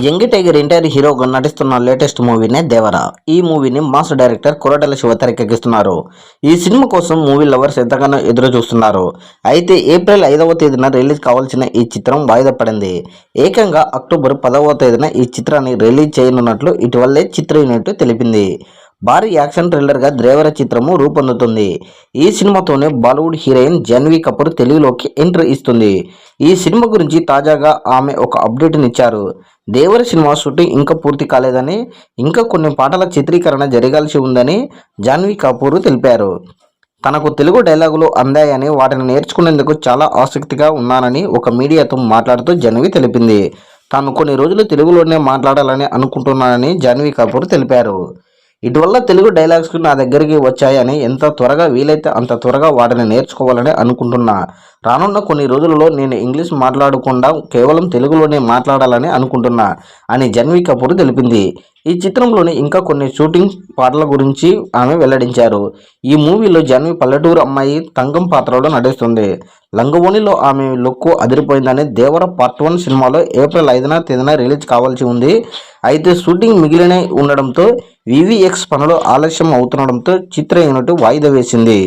Young tiger NTR హీరోగా నటిస్తున్న latest మూవీనే దేవర. ఈ మూవీని మాస్ డైరెక్టర్ కొరటాల శివ తెరకెక్కిస్తున్నారు. ఈ సినిమా కోసం మూవీ లవర్స్ ఎంతగానో ఎదురు చూస్తున్నారు. అయితే ఏప్రిల్ 5వ తేదీన రిలీజ్ కావాల్సిన ఈ చిత్రం వాయిదా పడింది. ఏకంగా అక్టోబర్ 10వ తేదీన ఈ చిత్రాన్ని రిలీజ్ చేయనున్నట్లు ఇటీవలే చిత్ర యూనిట్ తెలిపింది. భారీ యాక్షన్ థ్రిల్లర్గా దేవర చిత్రము రూపొందుతుంది. ఈ సినిమాతోనే బాలీవుడ్ హీరోయిన్ జాన్వీ కపూర్ తెలుగులోకి ఎంట్రీ ఇస్తుంది. ఈ సినిమా గురించి తాజాగా ఆమె ఒక అప్డేట్నిచ్చారు. దేవర సినిమా షూటింగ్ ఇంకా పూర్తి కాలేదని, ఇంకా కొన్ని పాటల చిత్రీకరణ జరగాల్సి ఉందని జాన్వీ కపూర్ తెలిపారు. తనకు తెలుగు డైలాగులు అందాయని, వాటిని నేర్చుకునేందుకు చాలా ఆసక్తిగా ఉన్నానని ఒక మీడియాతో మాట్లాడుతూ జాన్వీ తెలిపింది. తాను కొన్ని రోజులు తెలుగులోనే మాట్లాడాలని అనుకుంటున్నానని జాన్వీ కపూర్ తెలిపారు. ఇటీవల తెలుగు డైలాగ్స్ నా దగ్గరికి వచ్చాయని, ఎంత త్వరగా వీలైతే అంత త్వరగా వాటిని నేర్చుకోవాలని అనుకుంటున్నా. రానున్న కొన్ని రోజులలో నేను ఇంగ్లీష్ మాట్లాడకుండా కేవలం తెలుగులోనే మాట్లాడాలని అనుకుంటున్నా అని జాన్వీ కపూర్ తెలిపింది. ఈ చిత్రంలోని ఇంకా కొన్ని షూటింగ్ పాటల గురించి ఆమె వెల్లడించారు. ఈ మూవీలో జాన్వీ పల్లెటూరు అమ్మాయి తంగం పాత్రలో నటిస్తుంది. లంగవోణిలో ఆమె లుక్ అదిరిపోయిందని దేవర పార్ట్ 1 సినిమాలో ఏప్రిల్ 5వ తేదీన రిలీజ్ కావాల్సి ఉంది. అయితే షూటింగ్ మిగిలిన ఉండడంతో వివిఎక్స్ పనులు ఆలస్యం అవుతుండడంతో చిత్ర యూనిట్ వాయిదా వేసింది.